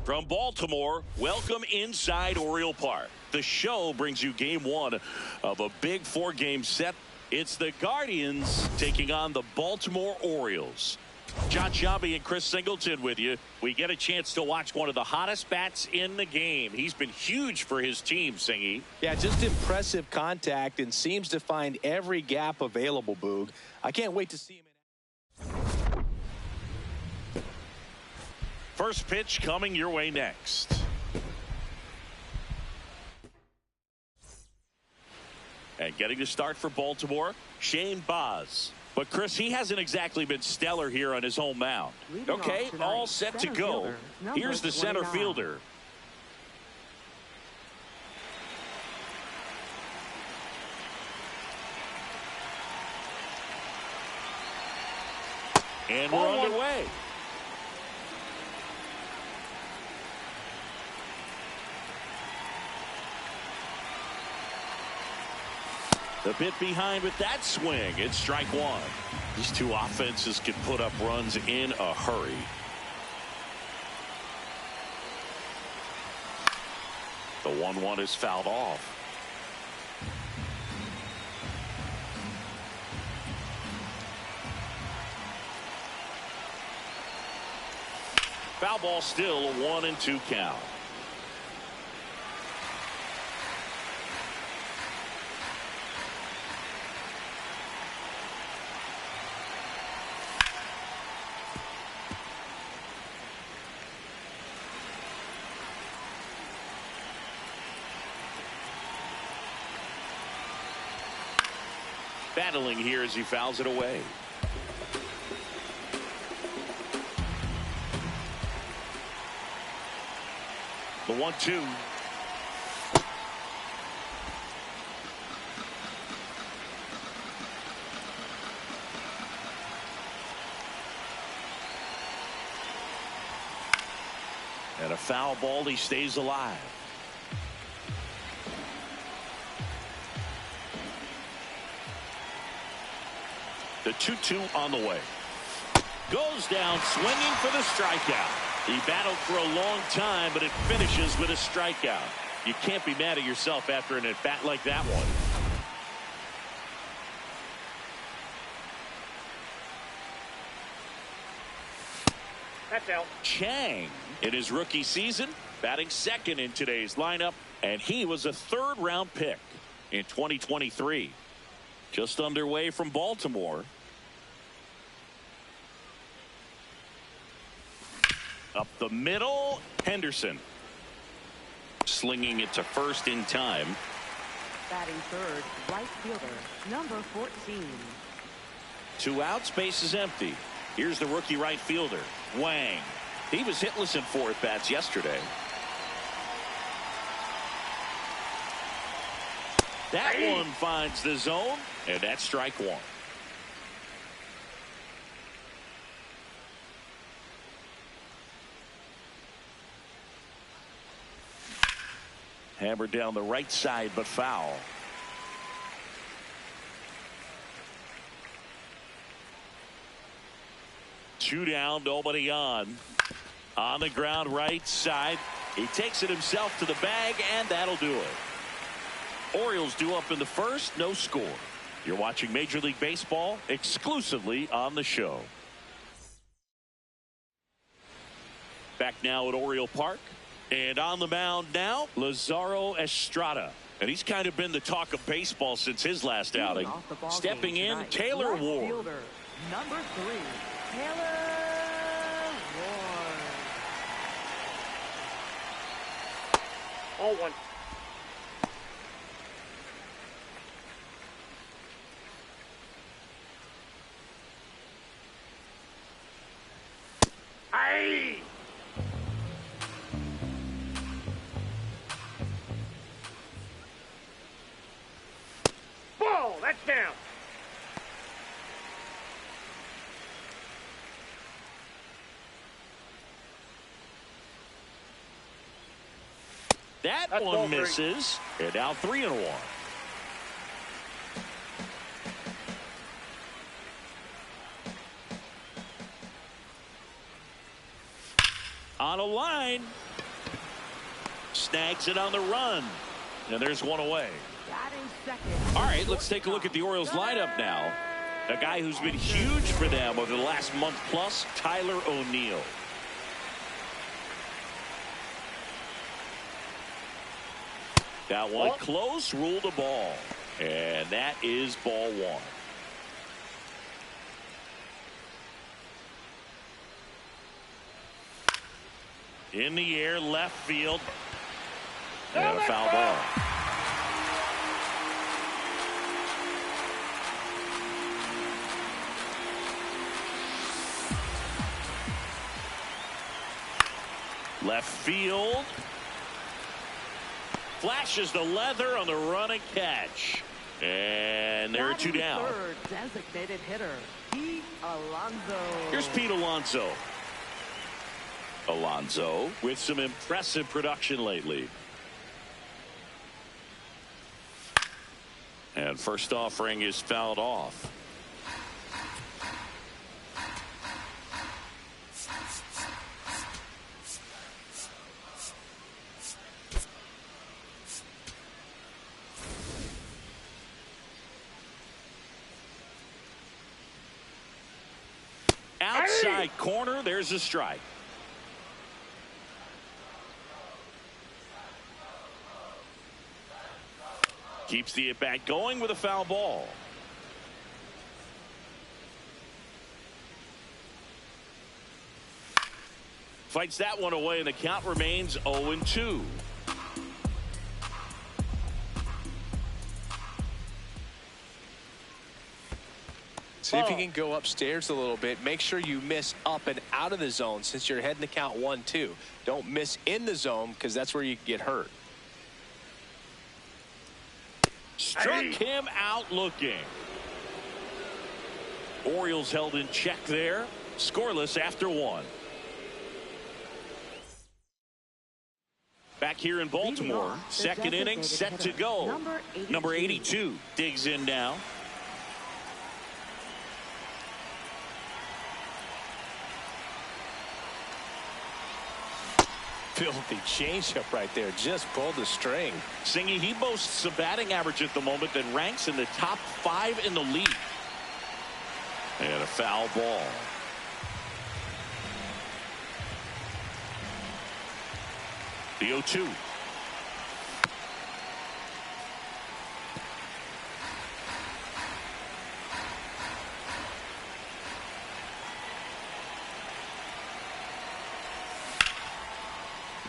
From Baltimore, welcome inside Oriole Park. The Show brings you game one of a big four-game set. It's the Guardians taking on the Baltimore Orioles. John Shabby and Chris Singleton with you. We get a chance to watch one of the hottest bats in the game. He's been huge for his team, Singy. Yeah, just impressive contact and seems to find every gap available, Boog. I can't wait to see him. First pitch coming your way next. And getting to start for Baltimore, Shane Baz. But, Chris, he hasn't exactly been stellar here on his home mound. Okay, all set to go. Here's the center fielder. And we're underway. The bit behind with that swing. It's strike one. These two offenses can put up runs in a hurry. The 1-1 is fouled off. Foul ball, still a 1-2 count. Battling here as he fouls it away. The 1-2. And a foul ball, he stays alive. The 2-2 on the way. Goes down swinging for the strikeout. He battled for a long time, but it finishes with a strikeout. You can't be mad at yourself after an at-bat like that one. That's out. Chang in his rookie season, batting second in today's lineup, and he was a third-round pick in 2023. Just underway from Baltimore. Up the middle, Henderson. Slinging it to first in time. Batting third, right fielder, number 14. 2 outs, base is empty. Here's the rookie right fielder, Wang. He was hitless in 4 at-bats yesterday. That one finds the zone, and that's strike one. Hammered down the right side, but foul. 2 down, nobody on. On the ground, right side. He takes it himself to the bag, and that'll do it. Orioles due up in the first, no score. You're watching Major League Baseball exclusively on the show. Back now at Oriole Park. And on the mound now, Lazaro Estrada. And he's kind of been the talk of baseball since his last outing. Stepping in, Taylor Ward. Fielder, number 3, Taylor Ward. 0-1. Aye. Ball, that's down. That one misses. And now 3-1. On a line. Snags it on the run. And there's one away. All right, let's take a look at the Orioles lineup now. A guy who's been huge for them over the last month plus, Tyler O'Neill. That one close, ruled a ball. And that is ball 1. In the air, left field. And a foul ball. Left field. Flashes the leather on the run and catch. And there are 2 down. Third designated hitter, Pete Alonso. Here's Pete Alonso. Alonso with some impressive production lately. And first offering is fouled off. Outside corner, there's a strike. Keeps the at-bat going with a foul ball. Fights that one away, and the count remains 0-2. See if you can go upstairs a little bit. Make sure you miss up and out of the zone since you're heading to count 1-2. Don't miss in the zone because that's where you can get hurt. Struck him out looking. Orioles held in check there. Scoreless after 1. Back here in Baltimore. Second inning set to go. Number 82 digs in now. Filthy changeup right there. Just pulled the string. Singy, he boasts a batting average at the moment that ranks in the top 5 in the league. And a foul ball. The 0-2.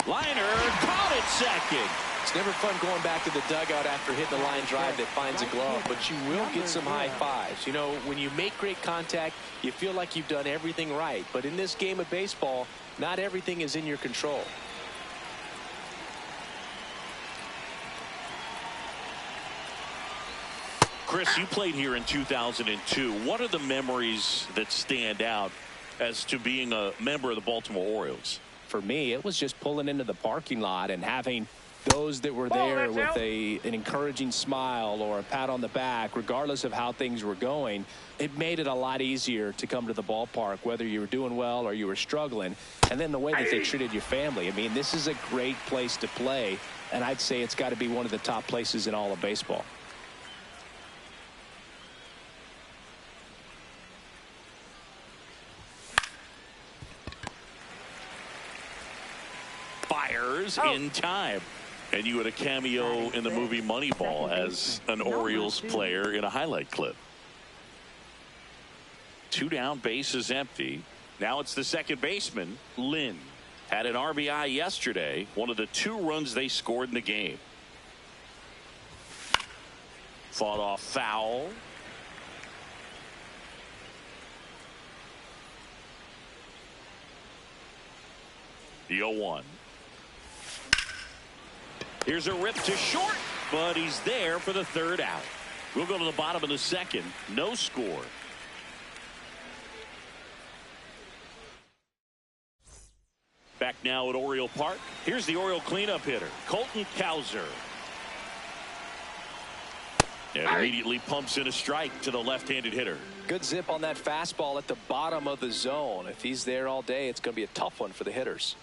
Liner caught it second. It's never fun going back to the dugout after hitting the line drive that finds a glove, but you will get some high fives. You know, when you make great contact, you feel like you've done everything right. But in this game of baseball, not everything is in your control. Chris, you played here in 2002. What are the memories that stand out as to being a member of the Baltimore Orioles? For me, it was just pulling into the parking lot and having those that were there with an encouraging smile or a pat on the back, regardless of how things were going, it made it a lot easier to come to the ballpark, whether you were doing well or you were struggling. And then the way that they treated your family. I mean, this is a great place to play, and I'd say it's got to be one of the top places in all of baseball. Fires in time. And you had a cameo in the movie Moneyball as an Orioles player in a highlight clip. 2 down, bases empty. Now it's the second baseman, Lynn. Had an RBI yesterday, one of the 2 runs they scored in the game. Fought off foul. The 0-1. Here's a rip to short, but he's there for the 3rd out. We'll go to the bottom of the 2nd. No score. Back now at Oriole Park. Here's the Oriole cleanup hitter, Colton Cowser. And immediately pumps in a strike to the left-handed hitter. Good zip on that fastball at the bottom of the zone. If he's there all day, it's going to be a tough one for the hitters.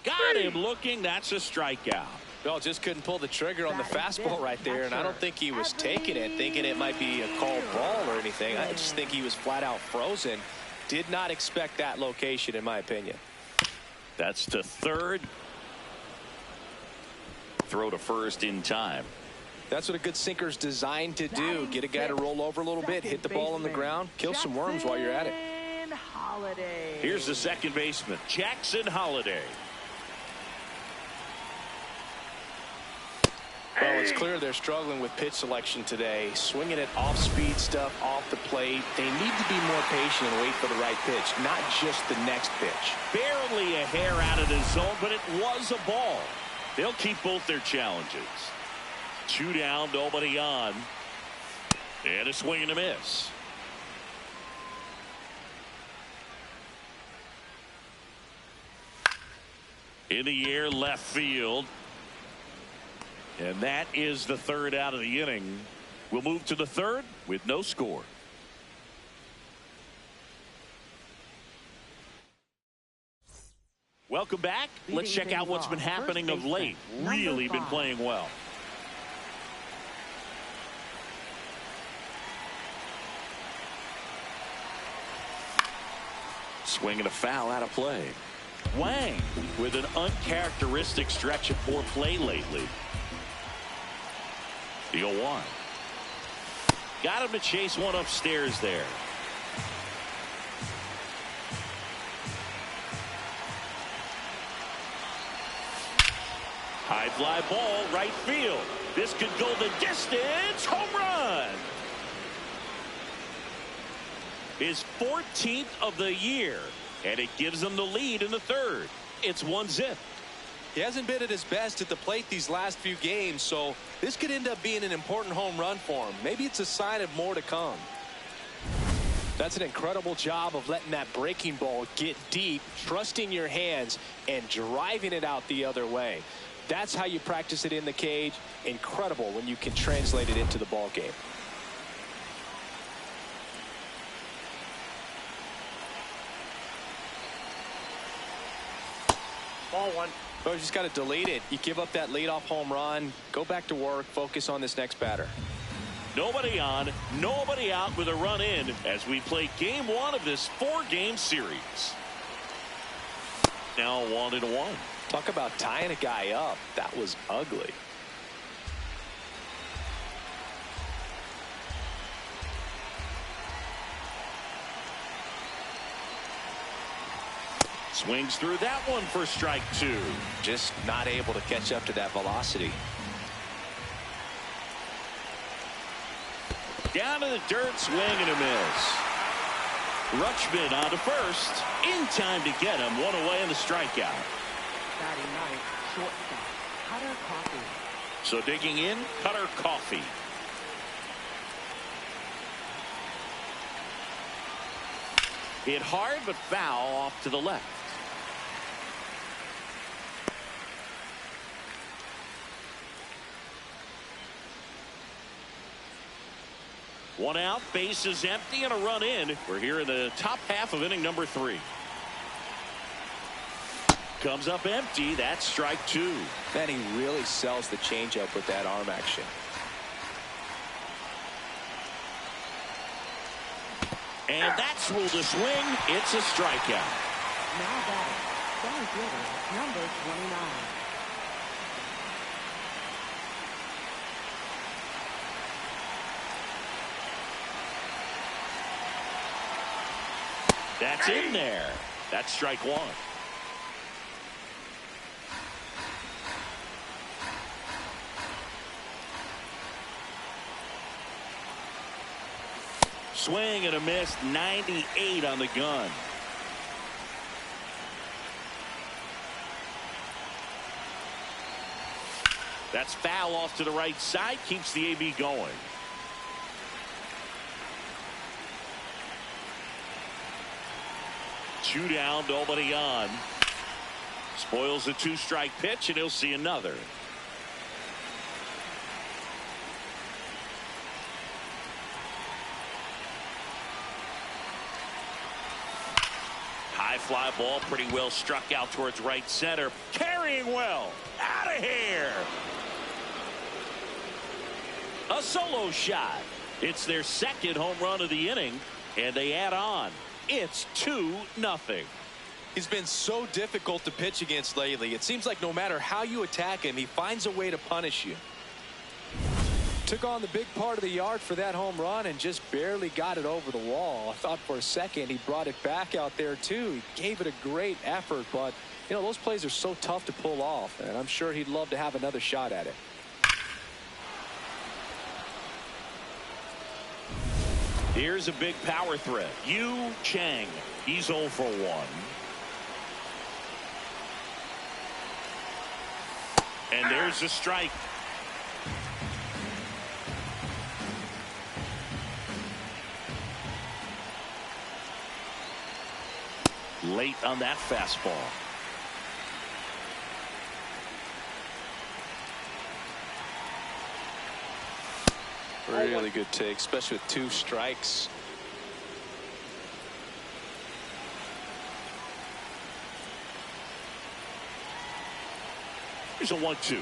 Got him looking. That's a strikeout. Well, just couldn't pull the trigger on the fastball right there, and I don't think he was taking it, thinking it might be a called ball or anything. I just think he was flat out frozen. Did not expect that location, in my opinion. That's to 3rd. Throw to 1st in time. That's what a good sinker's designed to do. Get a guy to roll over a little bit, hit the ball on the ground, kill some worms while you're at it. Here's the second baseman, Jackson Holliday. Well, it's clear they're struggling with pitch selection today. Swinging it off-speed stuff off the plate. They need to be more patient and wait for the right pitch, not just the next pitch. Barely a hair out of the zone, but it was a ball. They'll keep both their challenges. 2 down, nobody on. And a swing and a miss. In the air, left field. And that is the 3rd out of the inning. We'll move to the 3rd with no score. Welcome back. Let's check out what's been happening of late. Really been playing well. Swing and a foul out of play. Wang with an uncharacteristic stretch of poor play lately. The 0-1. Got him to chase one upstairs there. High fly ball, right field. This could go the distance. Home run. His 14th of the year, and it gives them the lead in the 3rd. It's 1-0. He hasn't been at his best at the plate these last few games, so this could end up being an important home run for him. Maybe it's a sign of more to come. That's an incredible job of letting that breaking ball get deep, trusting your hands, and driving it out the other way. That's how you practice it in the cage. Incredible when you can translate it into the ball game. Ball 1. Oh, you just got to delete it. You give up that leadoff home run. Go back to work. Focus on this next batter. Nobody on, nobody out with a run in as we play game 1 of this 4-game series. Now 1-1. Talk about tying a guy up. That was ugly. Swings through that one for strike 2. Just not able to catch up to that velocity. Down to the dirt, swing and a miss. Rutschman on to first. In time to get him. One away in the strikeout. Batting ninth, shortstop, Cutter Coffee. So digging in, Cutter Coffee. Hit hard, but foul off to the left. One out, bases empty, and a run in. We're here in the top half of inning number 3. Comes up empty. That's strike 2. Man, he really sells the changeup with that arm action. And that's ruled a swing. It's a strikeout. Now batting, center fielder, number 29. That's in there. That's strike 1. Swing and a miss. 98 on the gun. That's foul off to the right side. Keeps the AB going. Two down, nobody on. Spoils the 2-strike pitch, and he'll see another. High fly ball, pretty well struck out towards right center. Carrying well. Out of here. A solo shot. It's their second home run of the inning, and they add on. It's 2-0. He's been so difficult to pitch against lately. It seems like no matter how you attack him, he finds a way to punish you. Took on the big part of the yard for that home run and just barely got it over the wall. I thought for a second he brought it back out there too. He gave it a great effort, but you know, those plays are so tough to pull off, and I'm sure he'd love to have another shot at it. Here's a big power threat. Yu Chang. He's 0 for 1. And there's a strike. Late on that fastball. Really good take, especially with 2 strikes. Here's a 1-2.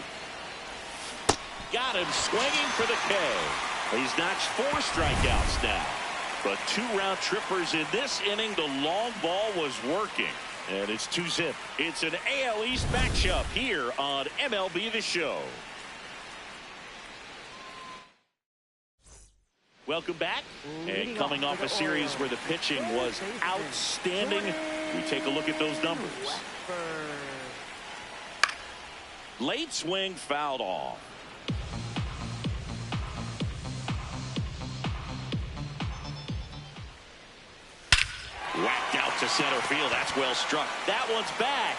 Got him swinging for the K. He's notched 4 strikeouts now. But 2 round trippers in this inning. The long ball was working. And it's 2-zip. It's an AL East matchup here on MLB The Show. Welcome back. And coming off a series where the pitching was outstanding, we take a look at those numbers. Late swing fouled off. Whacked out to center field. That's well struck. That one's back.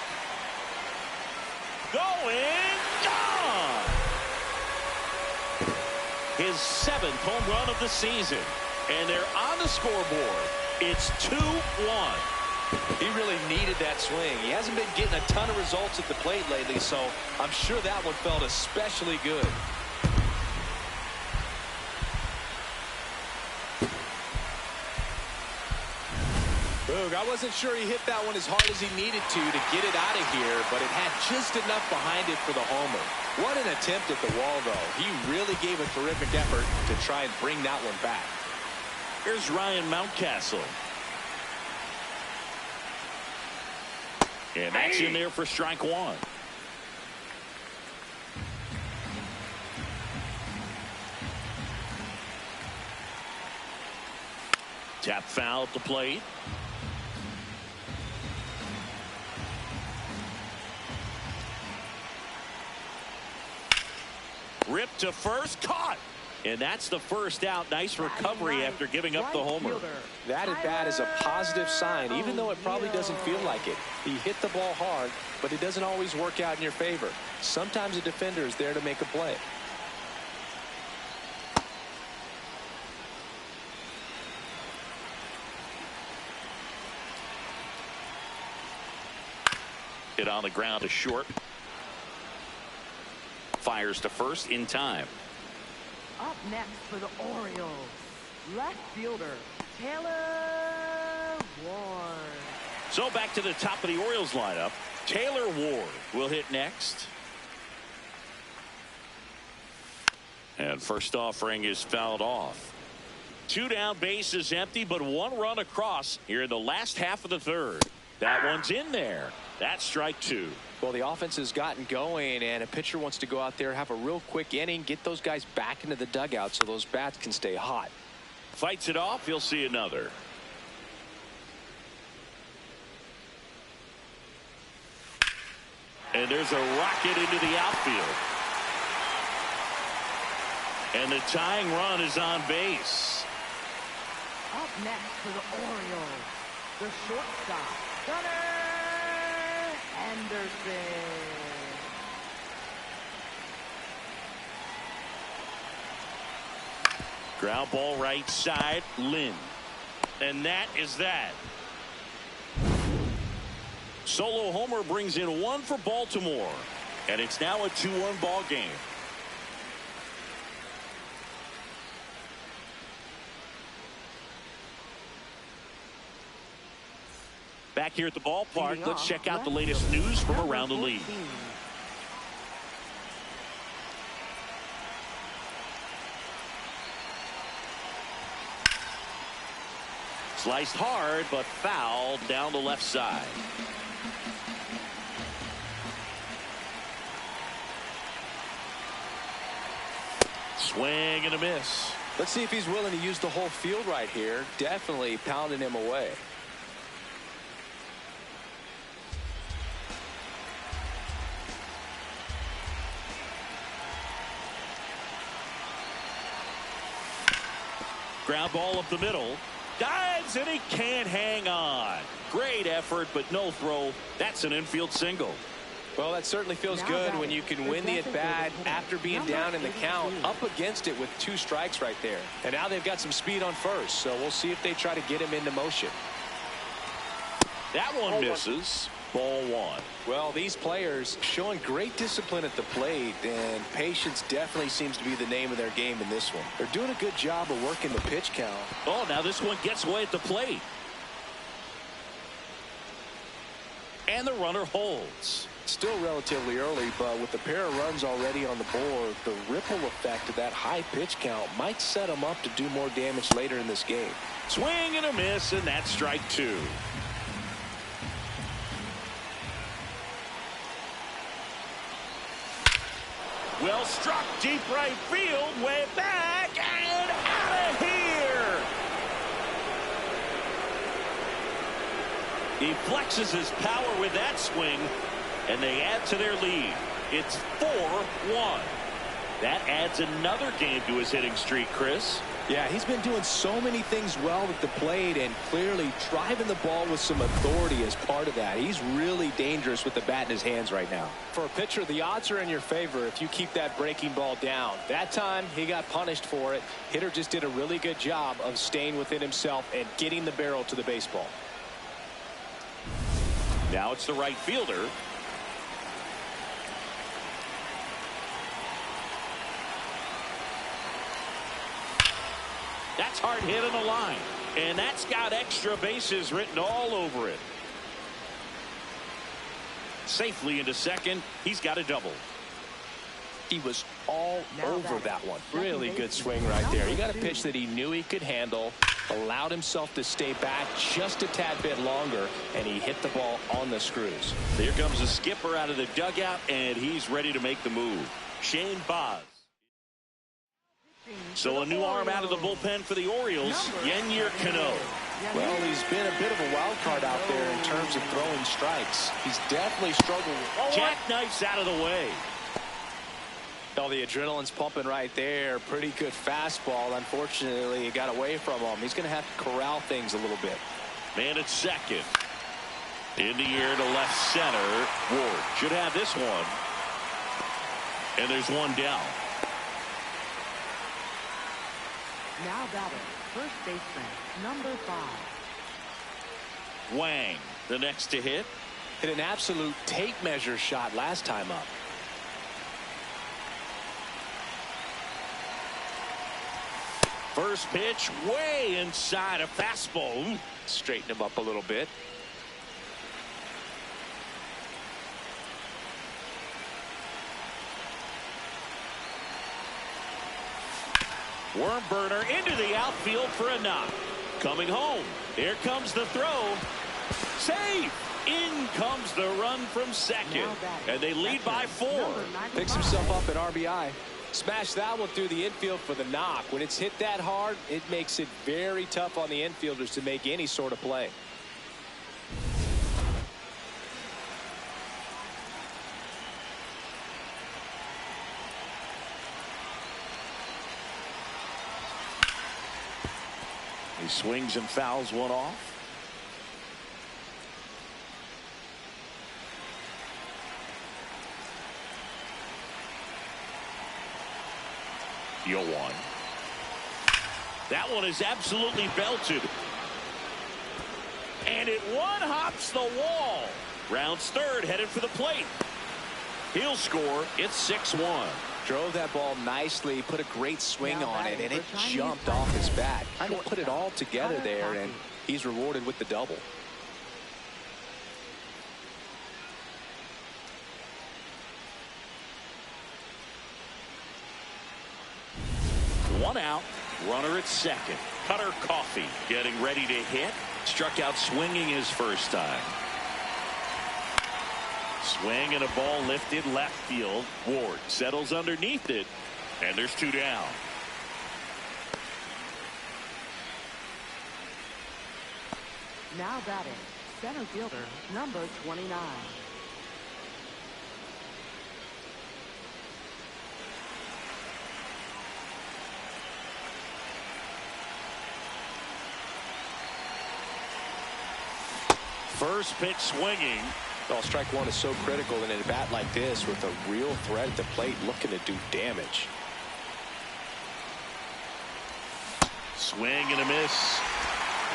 Going, gone. His 7th home run of the season. And they're on the scoreboard. It's 2-1. He really needed that swing. He hasn't been getting a ton of results at the plate lately, so I'm sure that one felt especially good. Boog, I wasn't sure he hit that one as hard as he needed to get it out of here, but it had just enough behind it for the homer. What an attempt at the wall, though. He really gave a terrific effort to try and bring that one back. Here's Ryan Mountcastle. And that's in there for strike 1. Tap foul at the plate. Ripped to first, caught. And that's the first out. Nice recovery after giving up the homer. That at bat is a positive sign, even though it probably doesn't feel like it. He hit the ball hard, but it doesn't always work out in your favor. Sometimes a defender is there to make a play. Hit on the ground to short. Fires to first in time. Up next for the Orioles, left fielder, Taylor Ward. So back to the top of the Orioles lineup. Taylor Ward will hit next. And first offering is fouled off. 2 down, bases empty, but 1 run across here in the last half of the third. That one's in there. That's strike 2. Well, the offense has gotten going, and a pitcher wants to go out there, have a real quick inning, get those guys back into the dugout so those bats can stay hot. Fights it off. You'll see another. And there's a rocket into the outfield. And the tying run is on base. Up next for the Orioles, the shortstop, Gunnar Henderson. Ground ball right side, Lynn. And that is that. Solo homer brings in 1 for Baltimore. And it's now a 2-1 ball game. Back here at the ballpark, let's check out the latest news from around the league. Sliced hard, but fouled down the left side. Swing and a miss. Let's see if he's willing to use the whole field right here. Definitely pounding him away. Ground ball up the middle. Dives and he can't hang on. Great effort, but no throw. That's an infield single. Well, that certainly feels good when you can win the at-bat after being down in the count, up against it with 2 strikes right there. And now they've got some speed on first, so we'll see if they try to get him into motion. That one misses. Ball 1. Well, these players showing great discipline at the plate, and patience definitely seems to be the name of their game in this one. They're doing a good job of working the pitch count. Oh, now this one gets away at the plate. And the runner holds. Still relatively early, but with the pair of runs already on the board, the ripple effect of that high pitch count might set them up to do more damage later in this game. Swing and a miss, and that's strike 2. Well struck, deep right field, way back, and out of here! He flexes his power with that swing, and they add to their lead. It's 4-1. That adds another game to his hitting streak, Chris. Yeah, he's been doing so many things well at the plate and clearly driving the ball with some authority as part of that. He's really dangerous with the bat in his hands right now. For a pitcher, the odds are in your favor if you keep that breaking ball down. That time, he got punished for it. Hitter just did a really good job of staying within himself and getting the barrel to the baseball. Now it's the right fielder. That's hard hit on the line. And that's got extra bases written all over it. Safely into second. He's got a double. He was all over that one. Really good swing right there. He got a pitch that he knew he could handle, allowed himself to stay back just a tad bit longer, and he hit the ball on the screws. Here comes the skipper out of the dugout, and he's ready to make the move. Shane Baz. So a new arm out of the bullpen for the Orioles, Yennier Cano. Well, he's been a bit of a wild card out there in terms of throwing strikes. He's definitely struggled. Jackknifes out of the way. Oh, the adrenaline's pumping right there. Pretty good fastball. Unfortunately, it got away from him. He's going to have to corral things a little bit. Man at second. In the air to left center. Ward should have this one. And there's one down. Now batting, first baseman, number 5. Wang, the next to hit. Hit an absolute tape measure shot last time up. First pitch way inside a fastball. Straighten him up a little bit. Worm burner into the outfield for a knock. Coming home. Here comes the throw. Save. In comes the run from second. And they lead by 4. Picks himself up at RBI. Smash that one through the infield for the knock. When it's hit that hard, it makes it very tough on the infielders to make any sort of play. He swings and fouls one off. Deal 1. That one is absolutely belted. And it one-hops the wall. Rounds third, headed for the plate. He'll score. It's 6-1. Drove that ball nicely, put a great swing on it, and it jumped off his bat. Kind of put it all together there, and he's rewarded with the double. One out, runner at second. Cutter Coffee getting ready to hit. Struck out swinging his first time. Swing and a ball lifted left field. Ward settles underneath it, and there's 2 down. Now batting, center fielder, number 29. First pitch swinging. Well, strike one is so critical in a bat like this with a real threat at the plate looking to do damage. Swing and a miss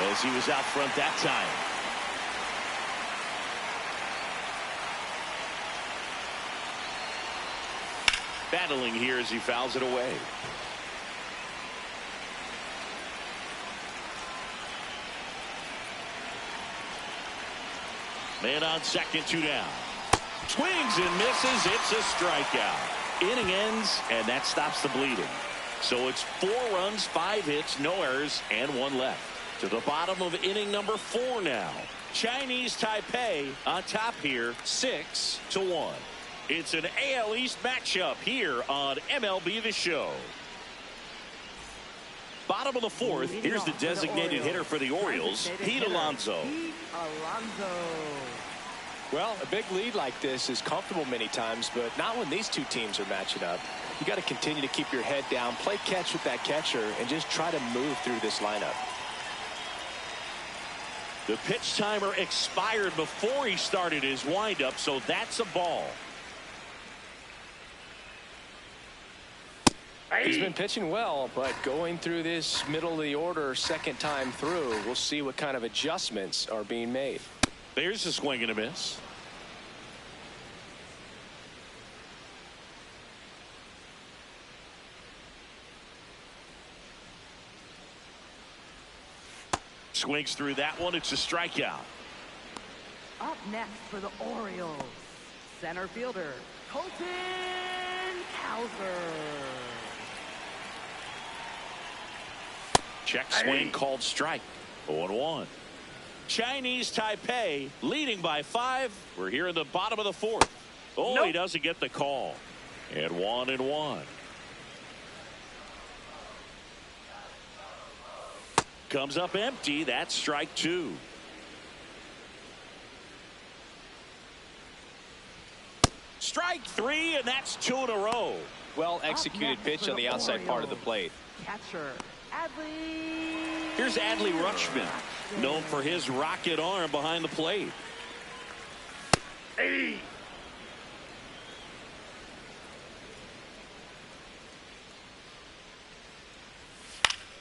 as he was out front that time. Battling here as he fouls it away. Man on second, 2 down. Swings and misses. It's a strikeout. Inning ends, and that stops the bleeding. So it's 4 runs, 5 hits, no errors, and 1 left. To the bottom of inning number 4 now. Chinese Taipei on top here, 6-1. It's an AL East matchup here on MLB The Show. Bottom of the 4th, here's the designated hitter for the Orioles, Pete Alonso. Well, a big lead like this is comfortable many times, but not when these two teams are matching up. You got to continue to keep your head down, play catch with that catcher, and just try to move through this lineup. The pitch timer expired before he started his windup, so that's a ball. He's been pitching well, but going through this middle of the order second time through, we'll see what kind of adjustments are being made. There's a swing and a miss. Swings through that one. It's a strikeout. Up next for the Orioles, center fielder, Colton Cowser. Check swing called strike. 0-1. Chinese Taipei leading by 5. We're here in the bottom of the 4th. Oh, He doesn't get the call. And 1-1. Comes up empty. That's strike 2. Strike 3, and that's 2 in a row. Well executed pitch on the outside part of the plate. Catcher Adley. Here's Adley Rutschman, known for his rocket arm behind the plate. Hey.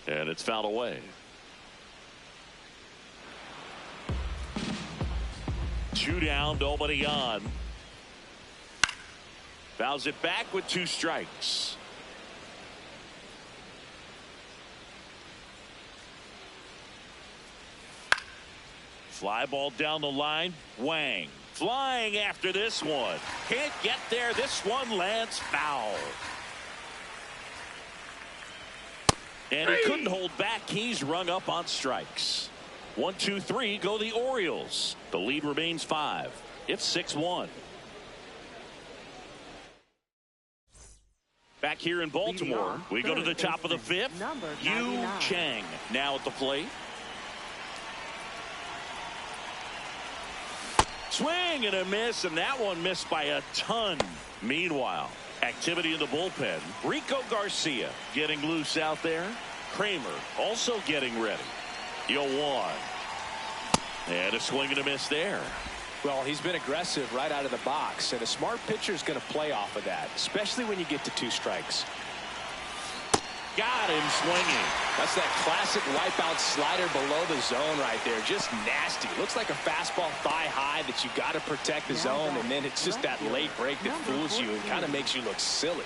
And it's fouled away. 2 down, nobody on. Fouls it back with 2 strikes. Fly ball down the line. Wang flying after this one. Can't get there. This one lands foul. And he couldn't hold back. He's rung up on strikes. 1, 2, 3 go the Orioles. The lead remains 5. It's 6-1. Back here in Baltimore, we go to the top of the 5th. Yu Chang now at the plate. Swing and a miss, and that one missed by a ton. Meanwhile, activity in the bullpen. Rico Garcia getting loose out there. Kramer also getting ready. 0-1. And a swing and a miss there. Well, he's been aggressive right out of the box, and a smart pitcher is going to play off of that, especially when you get to 2 strikes. Got him swinging. That's that classic wipeout slider below the zone right there. Just nasty. Looks like a fastball thigh high that you got to protect the zone, and then it's just that late break that fools you and kind of makes you look silly.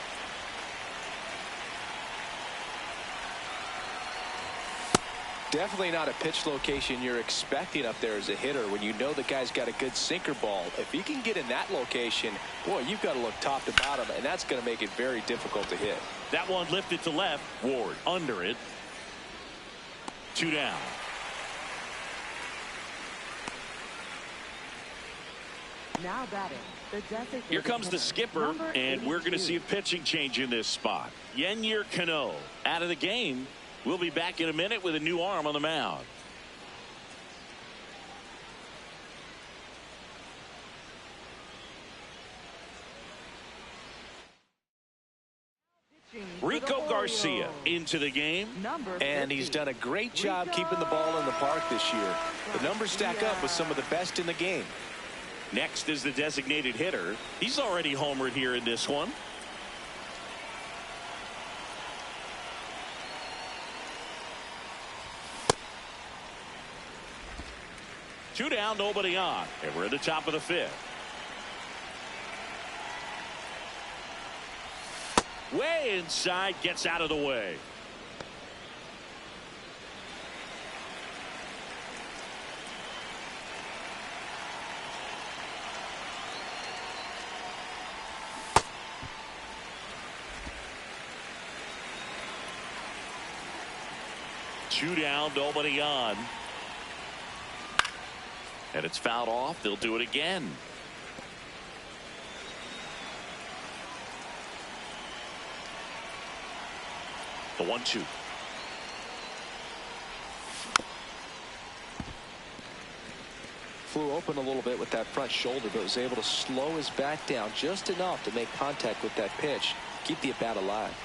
Definitely not a pitch location you're expecting up there as a hitter when you know the guy's got a good sinker ball. If he can get in that location, boy, you've got to look top to bottom, and that's going to make it very difficult to hit. That one lifted to left. Ward under it. 2 down. Now batting. Here comes the skipper, and we're going to see a pitching change in this spot. Yennier Cano out of the game. We'll be back in a minute with a new arm on the mound. Rico Garcia into the game. And he's done a great job keeping the ball in the park this year. The numbers stack up with some of the best in the game. Next is the designated hitter. He's already homered here in this one. Two down, nobody on. And we're at the top of the 5th. Way inside, gets out of the way. Two down, nobody on. And it's fouled off. They'll do it again. The 1-2. Flew open a little bit with that front shoulder, but was able to slow his back down just enough to make contact with that pitch. Keep the at-bat alive.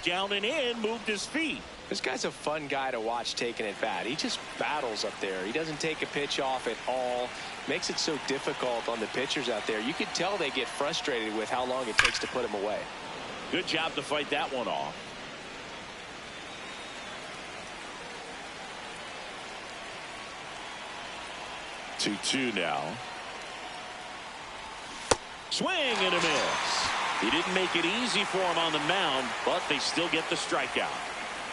Down and in, moved his feet. This guy's a fun guy to watch taking at bat. He just battles up there. He doesn't take a pitch off at all. Makes it so difficult on the pitchers out there. You can tell they get frustrated with how long it takes to put him away. Good job to fight that one off. Two now. Swing and a miss. He didn't make it easy for him on the mound, but they still get the strikeout.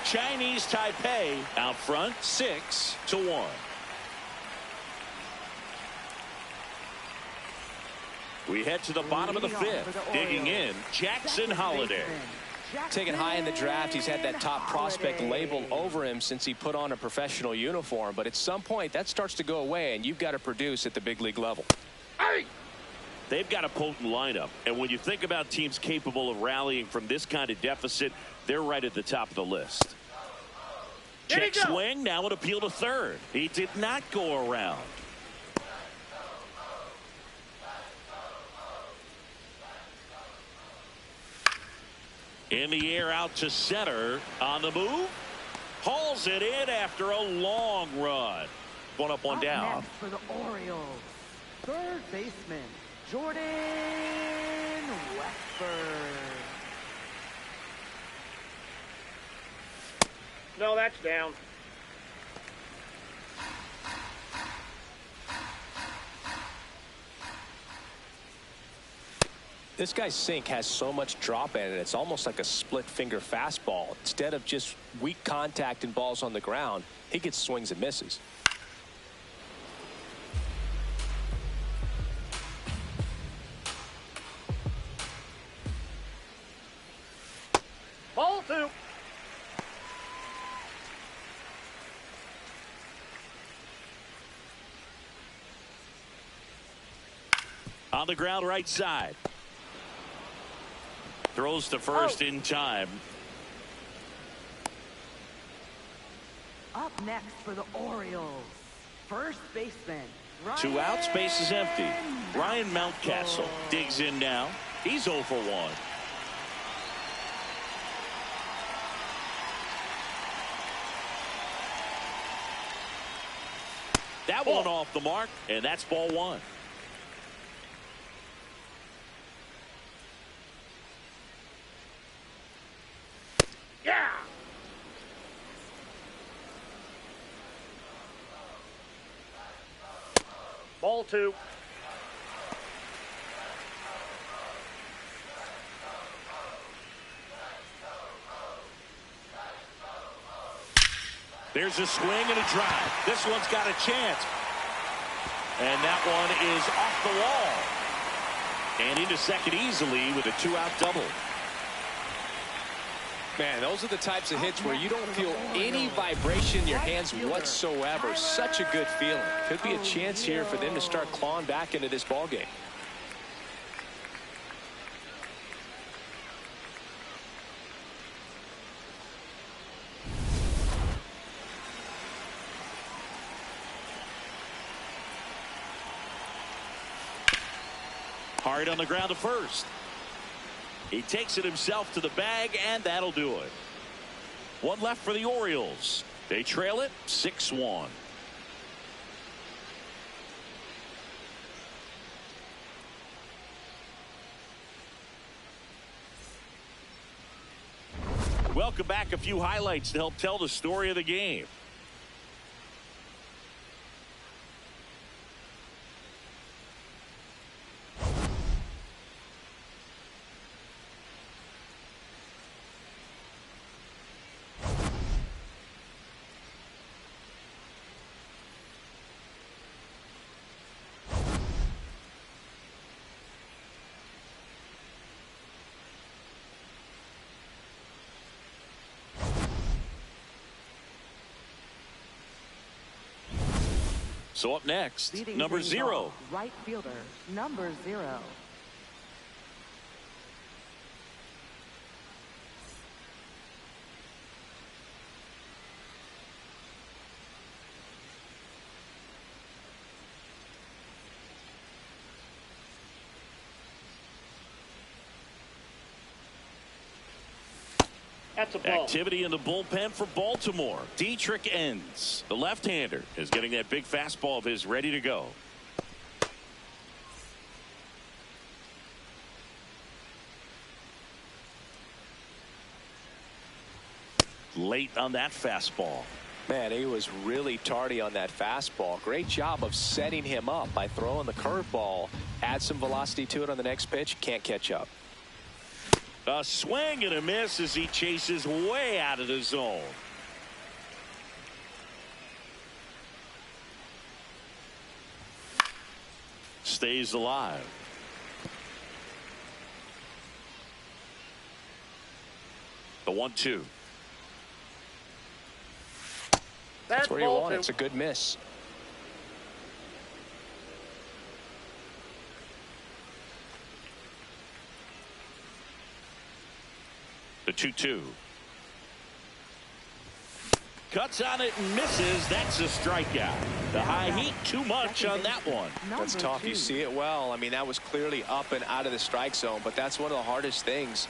Chinese Taipei out front 6-1. We head to the bottom of the 5th. Digging in, Jackson Holliday. Taken high in the draft, he's had that top prospect label over him since he put on a professional uniform. But at some point, that starts to go away, and you've got to produce at the big league level. They've got a potent lineup. And when you think about teams capable of rallying from this kind of deficit, they're right at the top of the list. Check swing, now an appeal to third. He did not go around. In the air out to center. On the move. Hauls it in after a long run. One up, one down. Next for the Orioles, third baseman, Jordan Westburg. No, that's down. This guy's sink has so much drop in it. It's almost like a split finger fastball. Instead of just weak contact and balls on the ground, he gets swings and misses. Ball 2. On the ground right side. Throws to first in time. Up next for the Orioles, first baseman. 2 outs, base is empty. Ryan Mountcastle digs in now. He's 0 for 1. That one off the mark, and that's ball 1. Yeah. Ball 2. There's a swing and a drive. This one's got a chance. And that one is off the wall. And into second easily with a 2-out double. Man, those are the types of hits where you don't feel any vibration in your hands whatsoever. Such a good feeling. Could be a chance here for them to start clawing back into this ball game. Hard on the ground to first. He takes it himself to the bag, and that'll do it. One left for the Orioles. They trail it 6-1. Welcome back. A few highlights to help tell the story of the game. So up next, Leading number things 0. off, right fielder, number 0. That's a ball. Activity in the bullpen for Baltimore. Dietrich ends. The left-hander is getting that big fastball of his ready to go. Late on that fastball. Man, he was really tardy on that fastball. Great job of setting him up by throwing the curveball. Add some velocity to it on the next pitch. Can't catch up. A swing and a miss as he chases way out of the zone. Stays alive. The 1-2. That's where you ball want it. 2. It's a good miss. The 2-2. Cuts on it and misses. That's a strikeout. The high heat, too much on that one. That's tough. You see it well. I mean, that was clearly up and out of the strike zone, but that's one of the hardest things.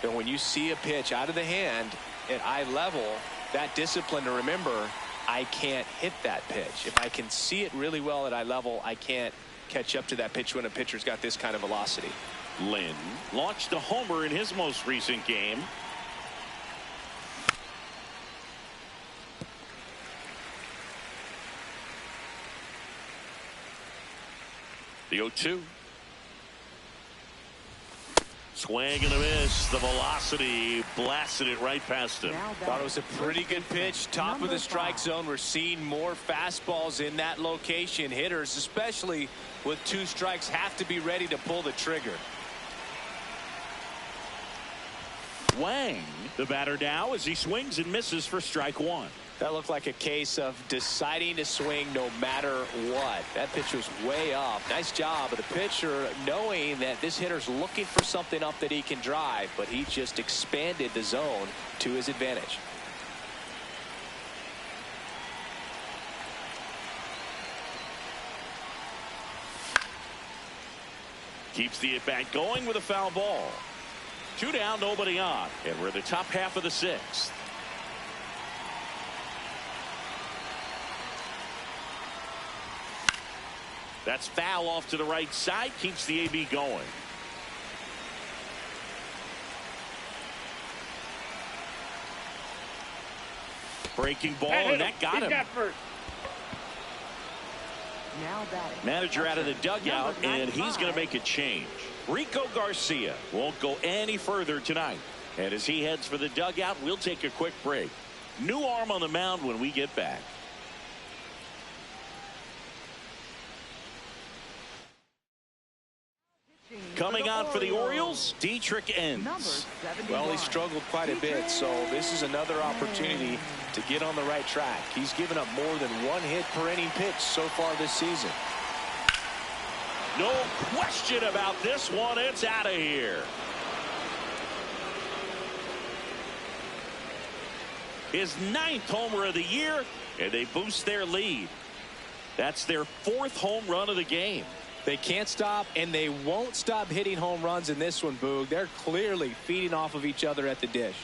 And when you see a pitch out of the hand at eye level, that discipline to remember, I can't hit that pitch. If I can see it really well at eye level, I can't catch up to that pitch when a pitcher's got this kind of velocity. Lynn launched a homer in his most recent game. The 0-2. Swing and a miss. The velocity blasted it right past him. Thought it was a pretty good pitch. Top of the strike zone. We're seeing more fastballs in that location. Hitters, especially with 2 strikes, have to be ready to pull the trigger. Wang, the batter now, as he swings and misses for strike 1. That looked like a case of deciding to swing no matter what. That pitch was way up. Nice job of the pitcher knowing that this hitter's looking for something up that he can drive, but he just expanded the zone to his advantage. Keeps the at-bat going with a foul ball. 2 down, nobody on, and we're in the top half of the 6th. That's foul off to the right side. Keeps the AB going. Breaking ball, and that got him. Manager out of the dugout, and he's going to make a change. Rico Garcia won't go any further tonight. And as he heads for the dugout, we'll take a quick break. New arm on the mound when we get back. Coming on for the Orioles, Dietrich Ends. Well, he struggled quite a bit, so this is another opportunity to get on the right track. He's given up more than 1 hit per inning pitch so far this season. No question about this one. It's out of here. His 9th homer of the year, and they boost their lead. That's their 4th home run of the game. They can't stop, and they won't stop hitting home runs in this one, Boog. They're clearly feeding off of each other at the dish.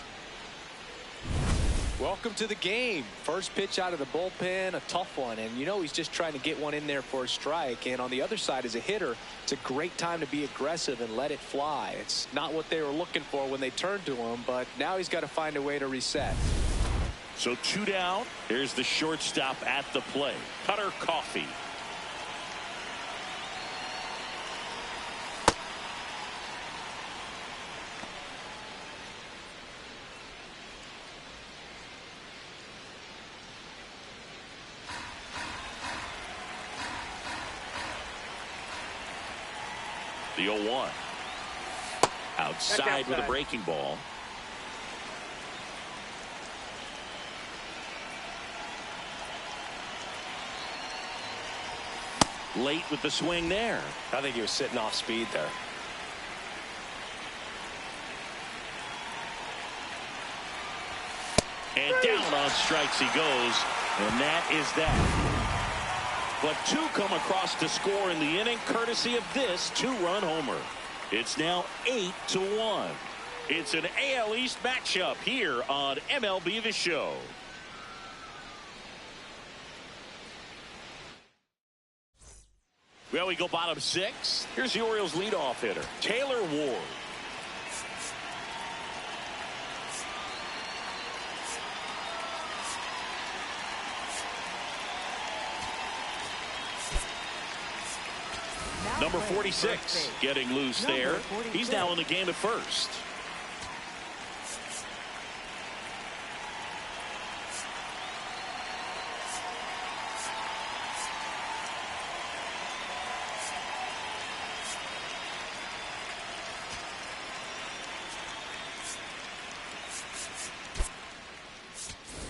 Welcome to the game. First pitch out of the bullpen, a tough one, and you know he's just trying to get one in there for a strike. And on the other side, as a hitter, it's a great time to be aggressive and let it fly. It's not what they were looking for when they turned to him, but now he's got to find a way to reset. So 2 down. Here's the shortstop at the plate, Cutter Coffee. The 0-1. Outside with a breaking ball. Late with the swing there. I think he was sitting off speed there. And down on strikes he goes, and that is that. But 2 come across to score in the inning, courtesy of this 2-run homer. It's now 8-1. It's an AL East matchup here on MLB The Show. Well, we go bottom 6. Here's the Orioles leadoff hitter, Taylor Ward. Number 46 getting loose there. He's now in the game at first.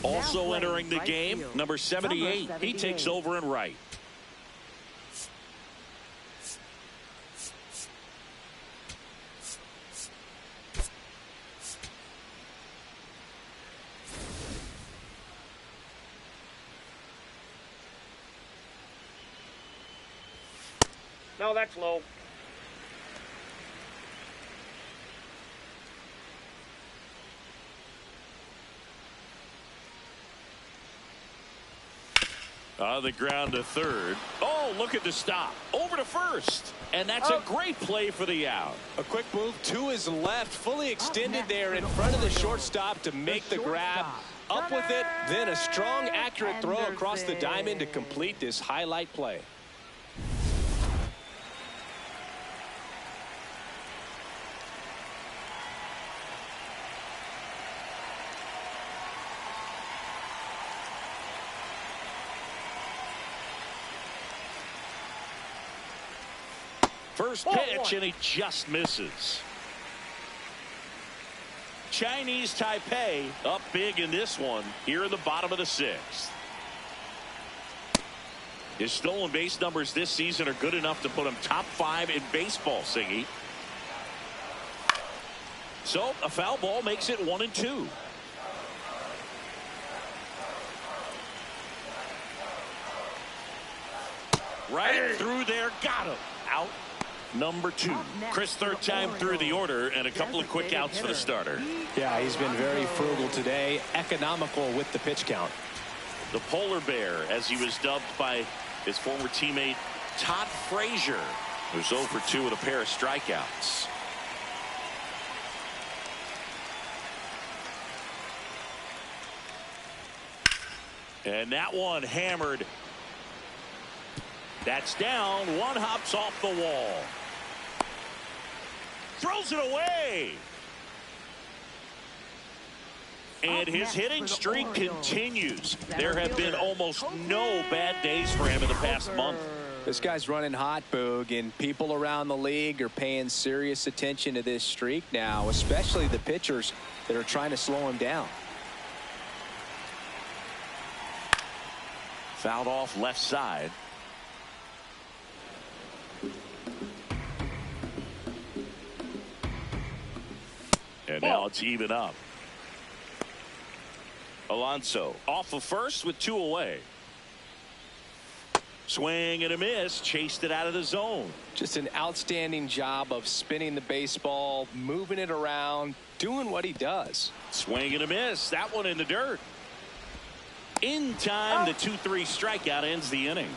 Also entering the game, number 78. He takes over in right. No, that's low. On the ground to third. Oh, look at the stop. Over to first. And that's a great play for the out. A quick move to his left, fully extended there in front of the shortstop to make the grab. Up with it, then a strong, accurate throw across the diamond to complete this highlight play. First pitch, and he just misses. Chinese Taipei up big in this one here in the bottom of the 6th. His stolen base numbers this season are good enough to put him top 5 in baseball, Singy. So a foul ball makes it 1-2. Right through there, got him. Out number 2. Chris, third time through the order, and a couple of quick outs for the starter. Yeah, he's been very frugal today, economical with the pitch count. The polar bear, as he was dubbed by his former teammate Todd Frazier, who's 0 for 2 with a pair of strikeouts. And that one hammered. That's down. One hops off the wall. Throws it away. And his hitting streak continues. There have been almost no bad days for him in the past month. This guy's running hot, Boog, and people around the league are paying serious attention to this streak now, especially the pitchers that are trying to slow him down. Fouled off left side. And now it's even up. Alonso off of first with 2 away. Swing and a miss. Chased it out of the zone. Just an outstanding job of spinning the baseball, moving it around, doing what he does. Swing and a miss. That one in the dirt. In time, the 2-3 strikeout ends the inning.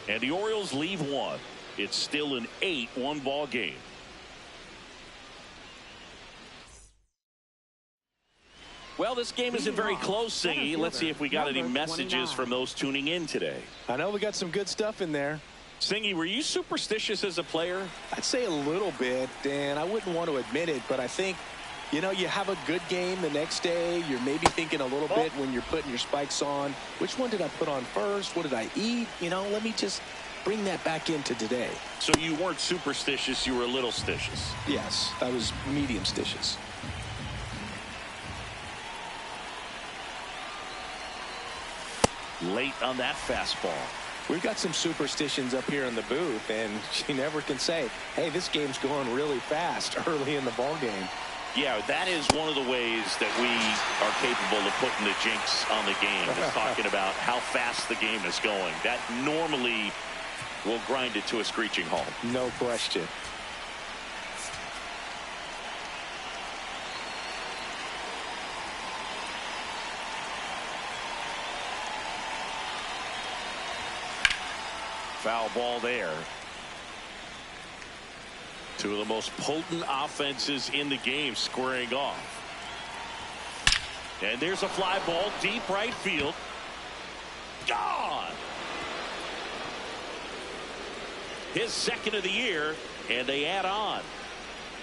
And the Orioles leave one. It's still an 8-1 ball game. Well, this game isn't very close, Singy. Let's see if we got any messages from those tuning in today. I know we got some good stuff in there. Singy, were you superstitious as a player? I'd say a little bit, and I wouldn't want to admit it, but I think, you know, you have a good game the next day. You're maybe thinking a little bit when you're putting your spikes on. Which one did I put on first? What did I eat? You know, let me just bring that back into today. So you weren't superstitious, you were a little stitious. Yes, I was medium stitious. Late on that fastball. We've got some superstitions up here in the booth, and you never can say, hey, this game's going really fast early in the ball game. Yeah, that is one of the ways that we are capable of putting the jinx on the game, is talking about how fast the game is going. That normally will grind it to a screeching halt. No question. Foul ball there. Two of the most potent offenses in the game squaring off. And there's a fly ball deep right field. Gone. His second of the year, and they add on.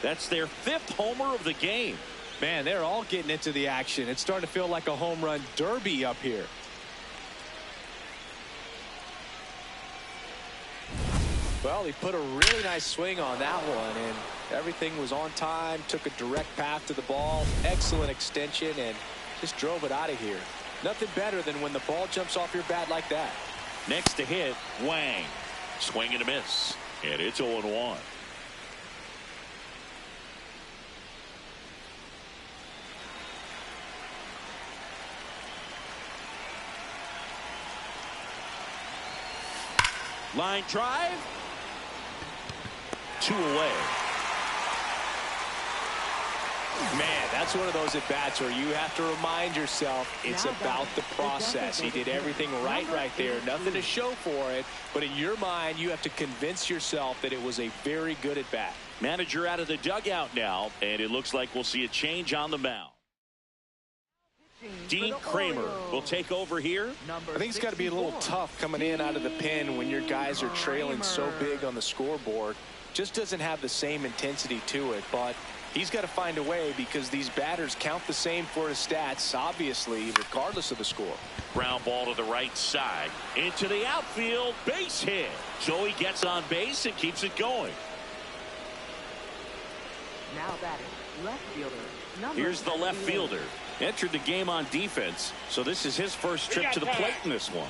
That's their 5th homer of the game. Man, they're all getting into the action. It's starting to feel like a home run derby up here. Well, he put a really nice swing on that one, and everything was on time, took a direct path to the ball, excellent extension, and just drove it out of here. Nothing better than when the ball jumps off your bat like that. Next to hit, Wang. Swing and a miss, and it's 0-1. Line drive. 2 away. Man, that's one of those at-bats where you have to remind yourself it's about the process. He did everything right there. Nothing to show for it. But in your mind, you have to convince yourself that it was a very good at-bat. Manager out of the dugout now, and it looks like we'll see a change on the mound. Dean Kramer will take over here. I think it's got to be a little tough coming in out of the pen when your guys are trailing so big on the scoreboard. Just doesn't have the same intensity to it, but He's got to find a way because these batters count the same for his stats, obviously, regardless of the score. Ground ball to the right side. Into the outfield. Base hit. So he gets on base and keeps it going. Now batting, left fielder. Here's the left fielder. Entered the game on defense, so this is his first trip to the plate in this one.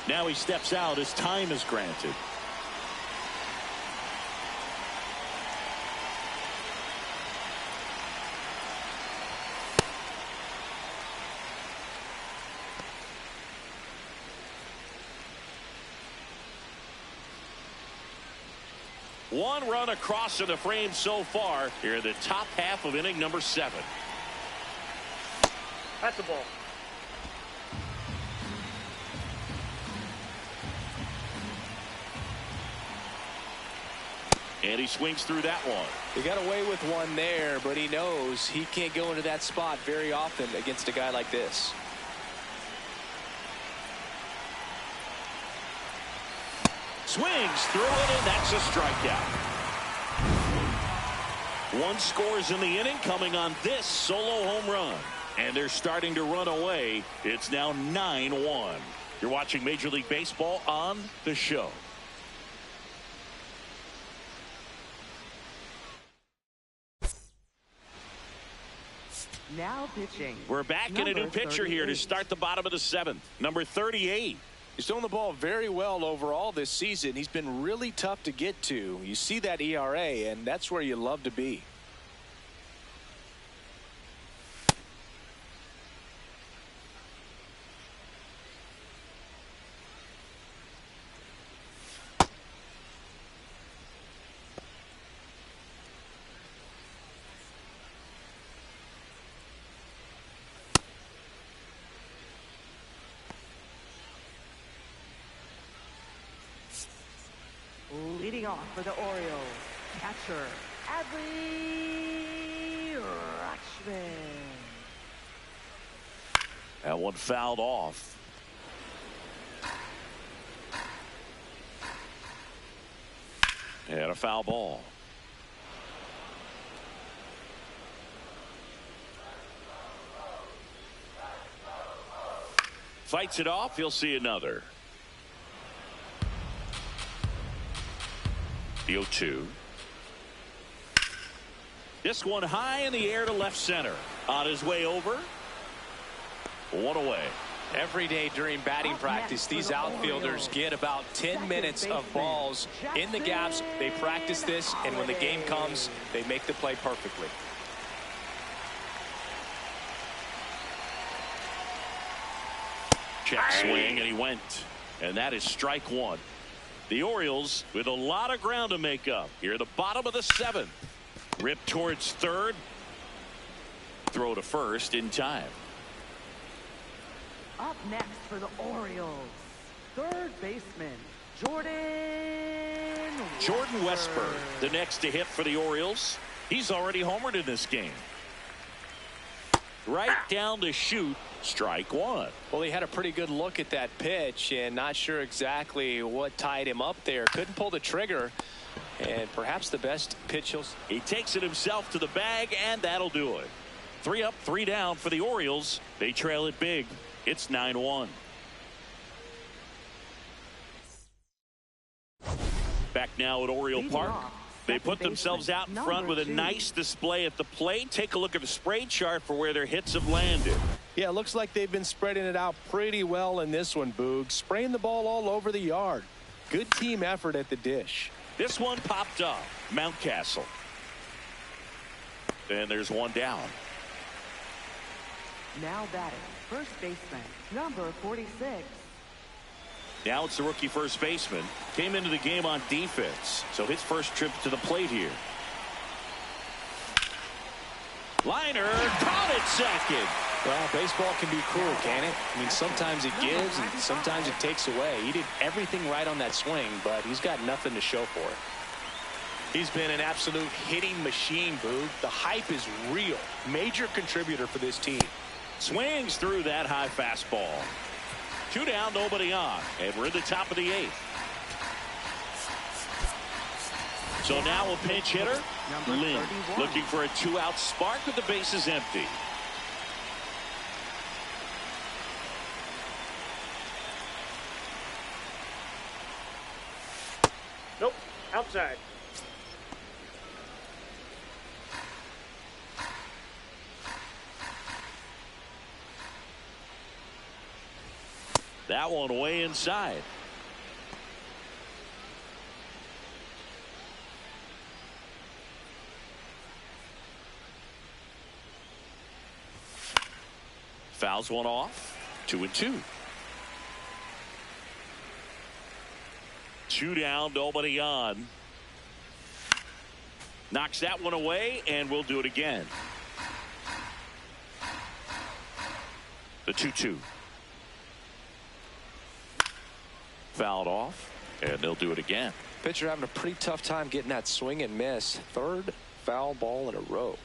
Now he steps out as time is granted. One run across in the frame so far here in the top half of inning number 7. That's the ball. And he swings through that one. He got away with one there, but he knows he can't go into that spot very often against a guy like this. Swings through it, and that's a strikeout. One scores in the inning coming on this solo home run. And they're starting to run away. It's now 9-1. You're watching Major League Baseball on The Show. Now pitching. We're back in a new pitcher here to start the bottom of the 7th. Number 38. He's throwing the ball very well overall this season. He's been really tough to get to. You see that ERA, and that's where you love to be. Leading off for the Orioles, catcher, Adley Rutschman. That one fouled off. And a foul ball. Fights it off. He'll see another. The 0-2. This one high in the air to left center. On his way over. One away. Every day during batting practice, these outfielders get about 10 minutes of balls in the gaps. They practice this, and when the game comes, they make the play perfectly. Check swing, and he went. And that is strike 1. The Orioles with a lot of ground to make up here at the bottom of the 7th. Rip towards third. Throw to first in time. Up next for the Orioles, third baseman, Jordan Westburg, the next to hit for the Orioles. He's already homered in this game. Right down to shoot. Strike 1. Well, he had a pretty good look at that pitch and not sure exactly what tied him up there. Couldn't pull the trigger, and perhaps the best pitch he takes it himself to the bag, and that'll do it. 3 up, 3 down for the Orioles. They trail it big. It's 9-1. Back now at Oriole Park. They put themselves out in front with a nice display at the plate. Take a look at the spray chart for where their hits have landed. Yeah, it looks like they've been spreading it out pretty well in this one, Boog. Spraying the ball all over the yard. Good team effort at the dish. This one popped up. Mountcastle. And there's one down. Now batting, first baseman, number 46. Now it's the rookie first baseman. Came into the game on defense, so his first trip to the plate here. Liner caught it second. Well, baseball can be cruel, can it? I mean, sometimes it gives and sometimes it takes away. He did everything right on that swing, but he's got nothing to show for it. He's been an absolute hitting machine, Boog. The hype is real. Major contributor for this team. Swings through that high fastball. 2 down, nobody on, and we're at the top of the 8th. So now a pinch hitter, Lynn, 31. looking for a 2-out spark with the bases empty. Nope. Outside. That one way inside. Fouls one off. 2-2. 2 down, nobody on. Knocks that one away, and we'll do it again. The 2-2. Fouled off, and they'll do it again. Pitcher having a pretty tough time getting that swing and miss. Third foul ball in a row.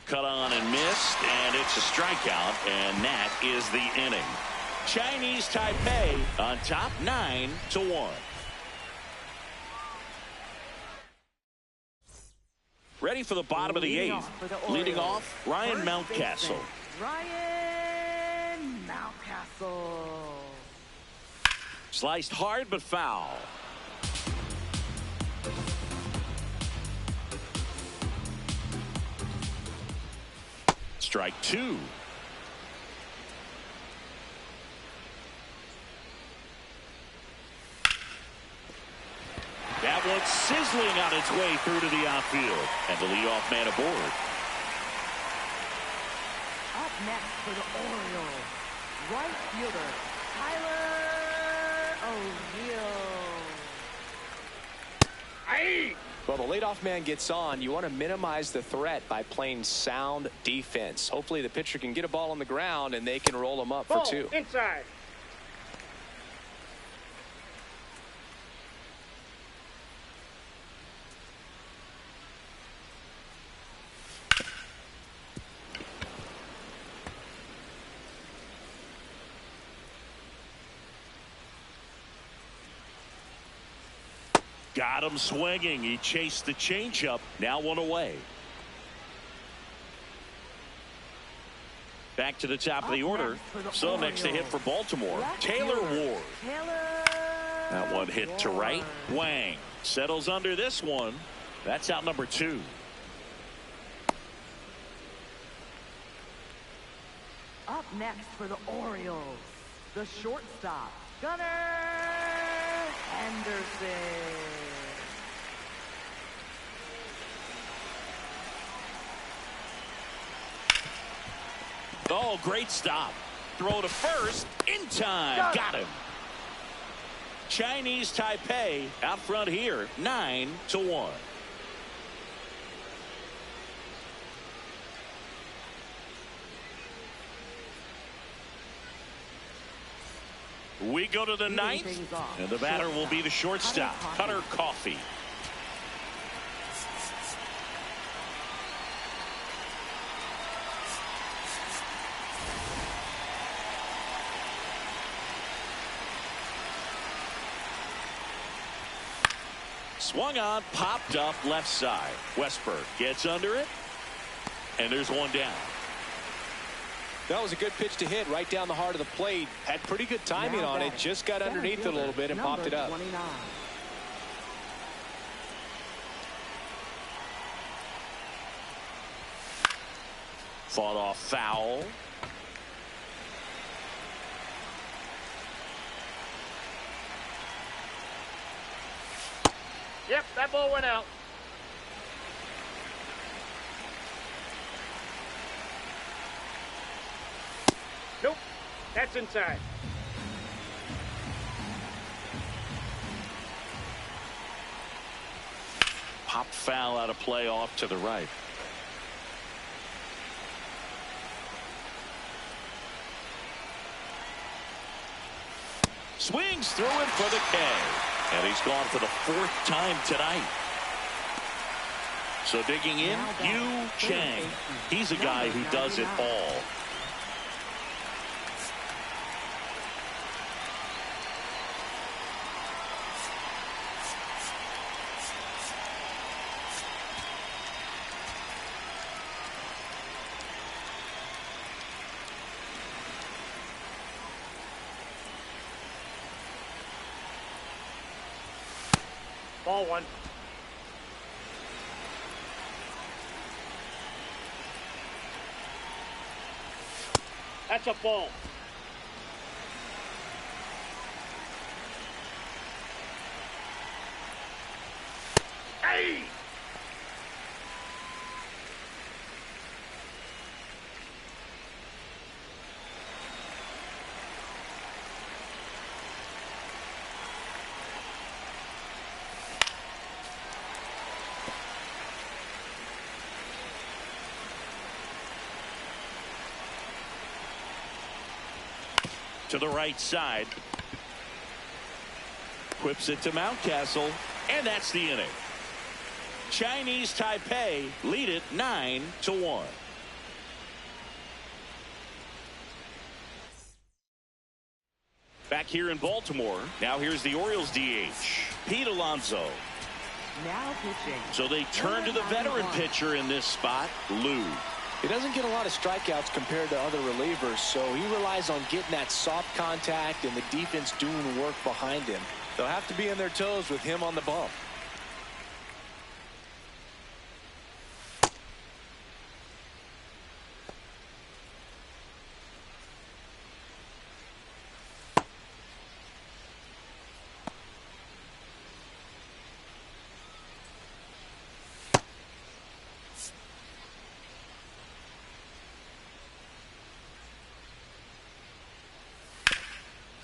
Cut on and missed, and it's a strikeout, and that is the inning. Chinese Taipei on top 9-1. Ready for the bottom of the 8th. Leading off, Ryan Mountcastle. Ryan Mountcastle. Sliced hard but foul. Strike 2. That one's sizzling on its way through to the outfield. And the leadoff man aboard. Up next for the Orioles, right fielder, Tyler O'Neill. Aye. Well, the leadoff man gets on. You want to minimize the threat by playing sound defense. Hopefully the pitcher can get a ball on the ground and they can roll him up Ball for 2. inside. Got him swinging. He chased the changeup. Now one away. Back to the top of the order. So next to hit for Baltimore, Taylor Ward. That one hit to right. Wang settles under this one. That's out number 2. Up next for the Orioles, the shortstop, Gunnar Henderson. Oh, great stop. Throw to first in time. Got him. Chinese Taipei out front here, 9-1. We go to the 9th, and the batter will be the shortstop, Cutter Coffee. Swung on, popped up left side. Westberg gets under it, and there's one down. That was a good pitch to hit right down the heart of the plate. Had pretty good timing on it. Just got underneath it a little bit and popped it up. 29. Fought off foul. Yep, that ball went out. Nope, that's inside. Pop foul out of play off to the right. Swings through it for the K. And he's gone for the 4th time tonight. So digging in, Yu Chang. He's a guy who does it all. Ball one. That's a ball. Hey! To the right side. Whips it to Mountcastle, and that's the inning. Chinese Taipei lead it 9-1. Back here in Baltimore, now here's the Orioles DH, Pete Alonso. Now pitching. So they turn to the veteran pitcher in this spot, Lou. He doesn't get a lot of strikeouts compared to other relievers, so he relies on getting that soft contact and the defense doing work behind him. They'll have to be on their toes with him on the bump.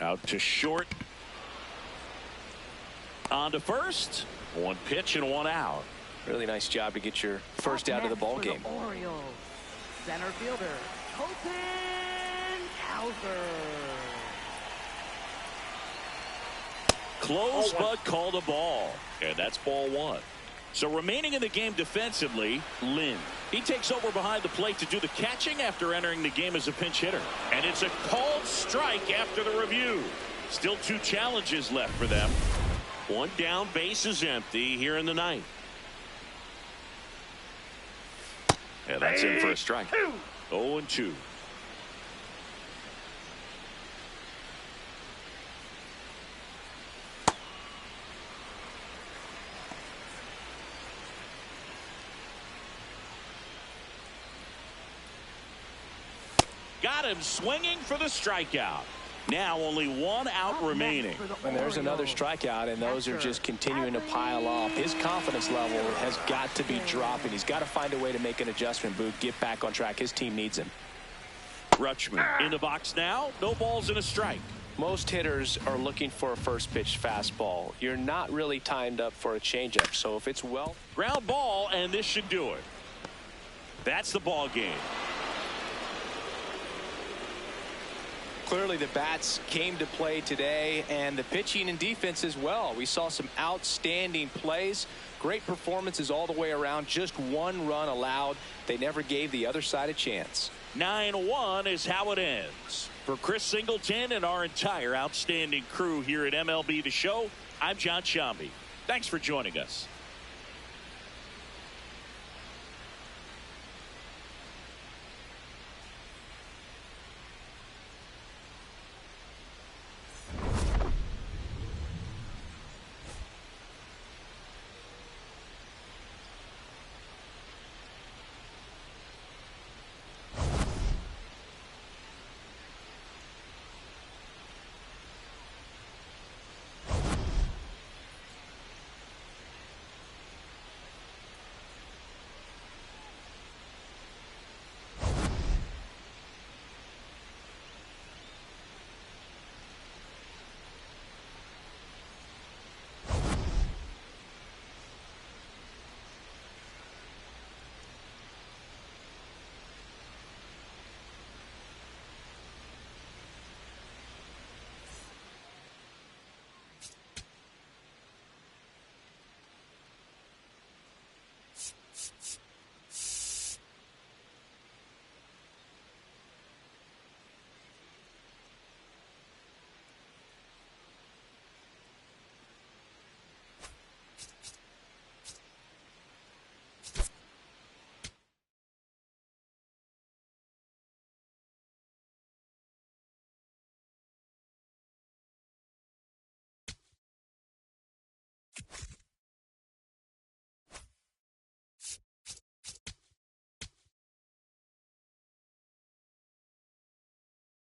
Out to short. On to first. One pitch and one out. Really nice job to get your first out of the ball game. The Orioles. Center fielder, Colton Cowser. Close but called a ball. And that's ball one. So remaining in the game defensively, Lynn. He takes over behind the plate to do the catching after entering the game as a pinch hitter. And it's a called strike after the review. Still two challenges left for them. One down, base is empty here in the ninth. And that's in for a strike. 0-2. Got him swinging for the strikeout. Now only one out remaining. And there's another strikeout, and those are just continuing to pile up. His confidence level has got to be dropping. He's got to find a way to make an adjustment, Boog, get back on track. His team needs him. Rutschman in the box now. No balls and a strike. Most hitters are looking for a first pitch fastball. You're not really timed up for a changeup. So if it's well. Ground ball, and this should do it. That's the ball game. Clearly the bats came to play today, and the pitching and defense as well. We saw some outstanding plays, great performances all the way around. Just one run allowed. They never gave the other side a chance. 9-1 is how it ends. For Chris Singleton and our entire outstanding crew here at MLB The Show, I'm John Shambi. Thanks for joining us.